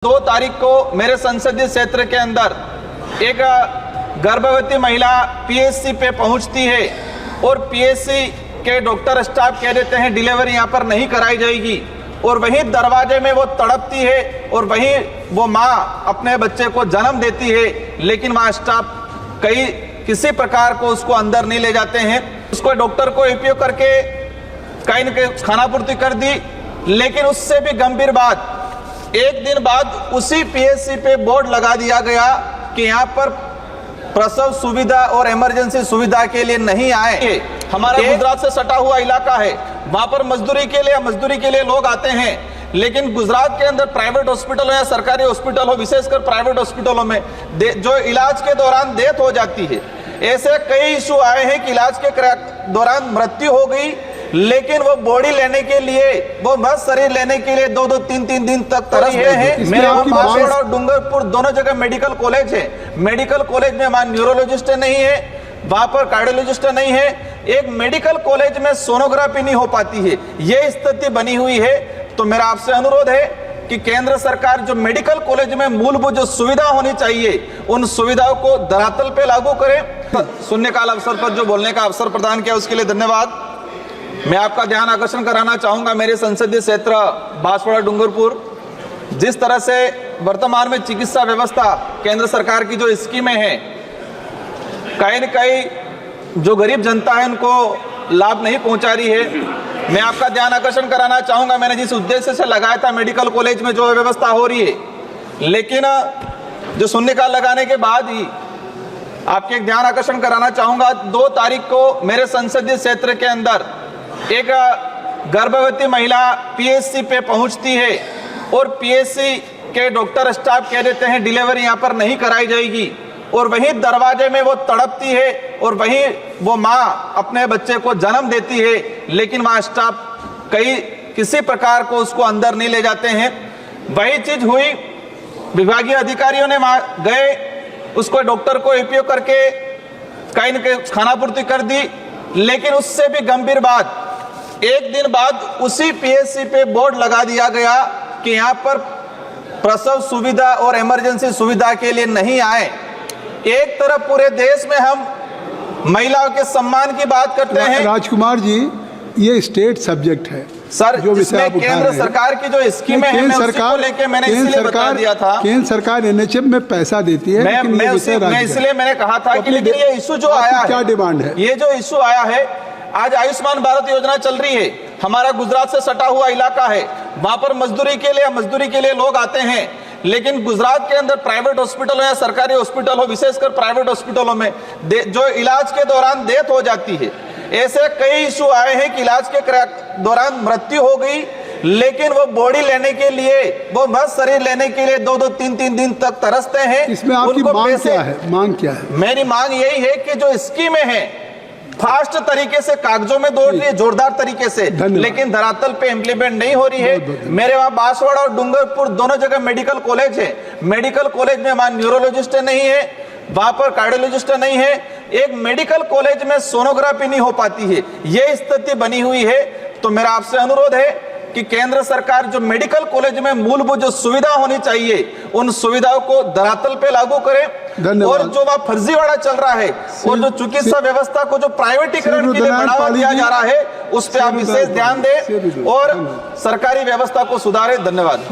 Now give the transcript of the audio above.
2 तारीख को मेरे संसदीय क्षेत्र के अंदर एक गर्भवती महिला पीएचसी पे पहुंचती है और पीएचसी के डॉक्टर स्टाफ कह देते हैं डिलीवरी यहाँ पर नहीं कराई जाएगी और वहीं दरवाजे में वो तड़पती है और वहीं वो माँ अपने बच्चे को जन्म देती है, लेकिन वहाँ स्टाफ किसी प्रकार को उसको अंदर नहीं ले जाते हैं। उसको डॉक्टर को उपयोग करके कहीं न कहीं खानापूर्ति कर दी, लेकिन उससे भी गंभीर बात, एक दिन बाद उसी पीएचसी पे बोर्ड लगा दिया गया कि यहाँ पर प्रसव सुविधा और इमरजेंसी सुविधा के लिए नहीं आए। हमारा गुजरात से सटा हुआ इलाका है, वहां पर मजदूरी के लिए लोग आते हैं, लेकिन गुजरात के अंदर प्राइवेट हॉस्पिटल हो या सरकारी हॉस्पिटल हो, विशेषकर प्राइवेट हॉस्पिटलों में जो इलाज के दौरान डेथ हो जाती है, ऐसे कई इशू आए हैं कि इलाज के दौरान मृत्यु हो गई, लेकिन वो बॉडी लेने के लिए, वो बस शरीर लेने के लिए 2-2, 3-3 दिन तक तरसते हैं। मेरे बांसवाड़ा और डूंगरपुर दोनों जगह मेडिकल कॉलेज है, मेडिकल कॉलेज में वहां न्यूरोलॉजिस्ट नहीं है, वहां पर कार्डियोलॉजिस्ट नहीं है, एक मेडिकल कॉलेज में सोनोग्राफी नहीं हो पाती है, ये स्थिति बनी हुई है। तो मेरा आपसे अनुरोध है कि केंद्र सरकार जो मेडिकल कॉलेज में मूलभूत जो सुविधा होनी चाहिए, उन सुविधाओं को धरातल पे लागू करे। शून्यकाल अवसर पर जो बोलने का अवसर प्रदान किया उसके लिए धन्यवाद। मैं आपका ध्यान आकर्षण कराना चाहूंगा मेरे संसदीय क्षेत्र बांसवाड़ा डूंगरपुर, जिस तरह से वर्तमान में चिकित्सा व्यवस्था केंद्र सरकार की जो स्कीमें हैं, कहीं न कहीं जो गरीब जनता है उनको लाभ नहीं पहुंचा रही है। मैं आपका ध्यान आकर्षण कराना चाहूंगा, मैंने जिस उद्देश्य से लगाया था मेडिकल कॉलेज में जो व्यवस्था हो रही है, लेकिन जो शून्यकाल लगाने के बाद ही आपके एक ध्यान आकर्षण कराना चाहूंगा, 2 तारीख को मेरे संसदीय क्षेत्र के अंदर एक गर्भवती महिला पीएचसी पे पहुंचती है और पीएचसी के डॉक्टर स्टाफ कह देते हैं डिलीवरी यहाँ पर नहीं कराई जाएगी और वहीं दरवाजे में वो तड़पती है और वहीं वो माँ अपने बच्चे को जन्म देती है, लेकिन वहाँ स्टाफ किसी प्रकार को उसको अंदर नहीं ले जाते हैं। वही चीज हुई, विभागीय अधिकारियों ने वहाँ गए, उसको डॉक्टर को उपयोग करके कहीं न कहीं खानापूर्ति कर दी, लेकिन उससे भी गंभीर बात, एक दिन बाद उसी पीएचसी पे बोर्ड लगा दिया गया कि यहाँ पर प्रसव सुविधा और इमरजेंसी सुविधा के लिए नहीं आए। एक तरफ पूरे देश में हम महिलाओं के सम्मान की बात करते हैं। राजकुमार जी, ये स्टेट सब्जेक्ट है सर, जो इसमें केंद्र सरकार की जो स्कीमें हैं, मैं उसी को लेके मैंने इसलिए बता दिया था। केंद्र सरकार एनएचएम में पैसा देती है, मैं इसलिए मैंने कहा था कि लेकिन ये इशू जो आया है, क्या डिमांड है, ये जो इशू आया है, आज आयुष्मान भारत योजना चल रही है, हमारा गुजरात से सटा हुआ इलाका है, वहां पर मजदूरी के लिए लोग आते हैं, लेकिन गुजरात के अंदर प्राइवेट हॉस्पिटल हो या सरकारी हॉस्पिटल हो, विशेषकर प्राइवेट हॉस्पिटलों में जो इलाज के दौरान डेथ हो जाती है, ऐसे कई इशू आए हैं कि इलाज के दौरान मृत्यु हो गई, लेकिन वो बॉडी लेने के लिए, वो बस शरीर लेने के लिए 2-2, 3-3 दिन तक तरसते हैं। इसमें आपकी मांग क्या है? मेरी मांग यही है कि जो स्कीमें हैं फास्ट तरीके से कागजों में दौड़ रही है, जोरदार तरीके से, लेकिन धरातल पे इम्प्लीमेंट नहीं हो रही है। मेरे वहां बांसवाड़ा और डूंगरपुर दोनों जगह मेडिकल कॉलेज है, मेडिकल कॉलेज में वहां न्यूरोलॉजिस्ट नहीं है, वहां पर कार्डियोलॉजिस्ट नहीं है, एक मेडिकल कॉलेज में सोनोग्राफी नहीं हो पाती है, ये स्थिति बनी हुई है। तो मेरा आपसे अनुरोध है कि केंद्र सरकार जो मेडिकल कॉलेज में मूलभूत जो सुविधा होनी चाहिए, उन सुविधाओं को धरातल पे लागू करे। और जो वहाँ फर्जीवाड़ा चल रहा है और जो चिकित्सा व्यवस्था को जो प्राइवेटीकरण के लिए बढ़ावा दिया जा रहा है, उस पर आप विशेष ध्यान दें और सरकारी व्यवस्था को सुधारें। धन्यवाद।